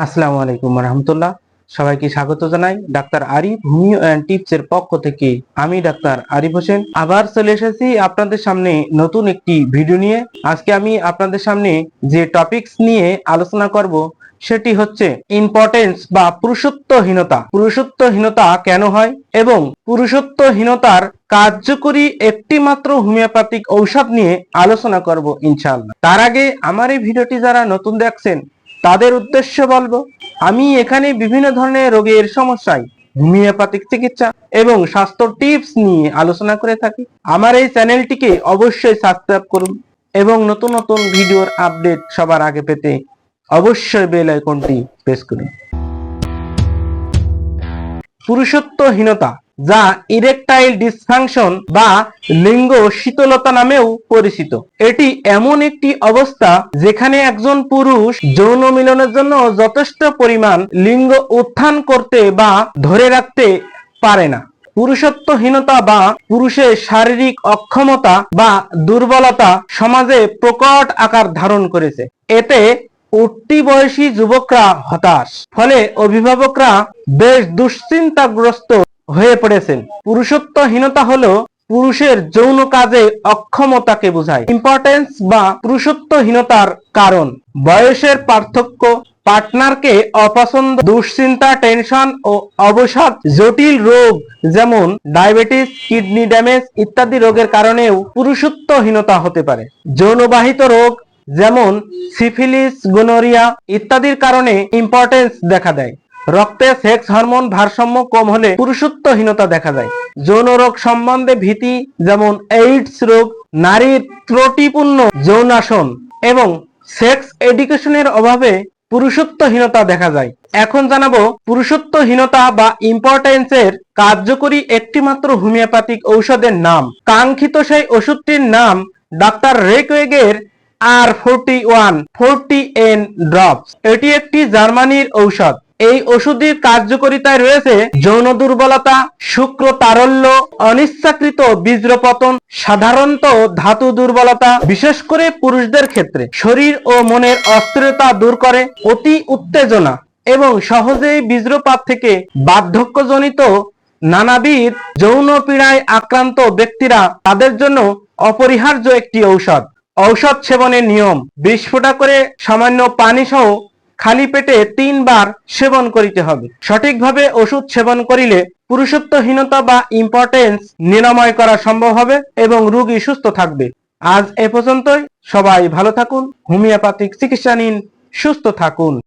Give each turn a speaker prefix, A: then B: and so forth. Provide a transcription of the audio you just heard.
A: আসসালামু আলাইকুম রহমতুল্লাহ। সবাইকে স্বাগত জানাই doctor Arif homeo and tips এর পক্ষ থেকে। আমি ডাক্তার আরিফ হোসেন আবার চলে এসেছি আপনাদের সামনে নতুন একটি ভিডিও নিয়ে। আজকে আমি আপনাদের সামনে যে টপিকস নিয়ে আলোচনা করব সেটি হচ্ছে ইম্পর্টেন্স বা পুরুষত্বহীনতা। পুরুষত্বহীনতা কেন হয় এবং পুরুষত্বহীনতার কার্যকরী একটি মাত্র হোমিওপ্যাথিক ঔষধ নিয়ে আলোচনা করব ইনশাআল্লাহ। তার আগে আমার এই ভিডিওটি যারা নতুন দেখছেন তাদের উদ্দেশ্য বলবো, আমি এখানে বিভিন্ন ধরনের রোগের সমস্যায় হোমিওপ্যাথিক চিকিৎসা এবং স্বাস্থ্য টিপস নিয়ে আলোচনা করে থাকি। আমার এই চ্যানেলটিকে অবশ্যই সাবস্ক্রাইব করুন এবং নতুন নতুন ভিডিওর আপডেট সবার আগে পেতে অবশ্যই বেল আইকনটি প্রেস করুন। পুরুষত্বহীনতা, যা ইরেকটাইল ডিসফাংশন বা লিঙ্গ শীতলতা নামেও পরিচিত, এটি এমন একটি অবস্থা যেখানে একজন পুরুষ যৌন মিলনের জন্য যথেষ্ট পরিমাণ লিঙ্গ উত্থান করতে বা ধরে রাখতে পারে না। পুরুষত্বহীনতা বা পুরুষের শারীরিক অক্ষমতা বা দুর্বলতা সমাজে প্রকট আকার ধারণ করেছে। এতে উঠতি বয়সী যুবকরা হতাশ, ফলে অভিভাবকরা বেশ দুশ্চিন্তাগ্রস্ত হয়ে পড়েছেন। পুরুষত্বহীনতা হলো পুরুষের যৌন কাজে অক্ষমতাকে বোঝায়। ইম্পর্টেন্স বা পুরুষত্বহীনতার কারণ: বয়সের পার্থক্য, পার্টনারকে অপছন্দ, দুশ্চিন্তা, টেনশন ও অবসাদ, জটিল রোগ যেমন ডায়াবেটিস, কিডনি ড্যামেজ ইত্যাদি রোগের কারণেও পুরুষত্বহীনতা হতে পারে। যৌনবাহিত রোগ যেমন সিফিলিস, গোনোরিয়া ইত্যাদির কারণে ইম্পর্টেন্স দেখা দেয়। রক্তে সেক্স হরমোন ভারসাম্য কম হলে পুরুষত্বহীনতা দেখা যায়। যৌন রোগ সম্বন্ধে ভীতি যেমন এইডস রোগ, নারীর ত্রুটিপূর্ণ যৌনাসন এবং সেক্স এডুকেশনের অভাবে পুরুষত্বহীনতা দেখা যায়। এখন জানাবো পুরুষত্বহীনতা বা ইম্পর্টেন্সের কার্যকরী একটিমাত্র হোমিওপ্যাথিক ঔষধের নাম। কাঙ্ক্ষিত সেই ওষুধটির নাম ডাক্তার রেকওয়েগের R41 ড্রপস। এটি একটি জার্মানির ঔষধ। এই ওষুধের কার্যকারিতায় রয়েছে যৌন দুর্বলতা, শুক্র তারল্য, অনিচ্ছাকৃত বীর্যপতন, সাধারণত ধাতু দুর্বলতা, বিশেষ করে পুরুষদের ক্ষেত্রে শরীর ও মনের অস্থিরতা দূর করে, অতি উত্তেজনা এবং সহজেই বীর্যপাত থেকে বার্ধক্যজনিত নানাবিধ যৌন পীড়ায় আক্রান্ত ব্যক্তিরা তাদের জন্য অপরিহার্য একটি ঔষধ। ঔষধ সেবনের নিয়ম: 20 ফোঁটা করে সামান্য পানি সহ খালি পেটে 3 বার সেবন করিতে হবে। সঠিকভাবে ওষুধ সেবন করিলে পুরুষত্বহীনতা বা ইম্পর্টেন্স নিরাময় করা সম্ভব হবে এবং রোগী সুস্থ থাকবে। আজ এ পর্যন্তই। সবাই ভালো থাকুন, হোমিওপ্যাথিক চিকিৎসা নিন, সুস্থ থাকুন।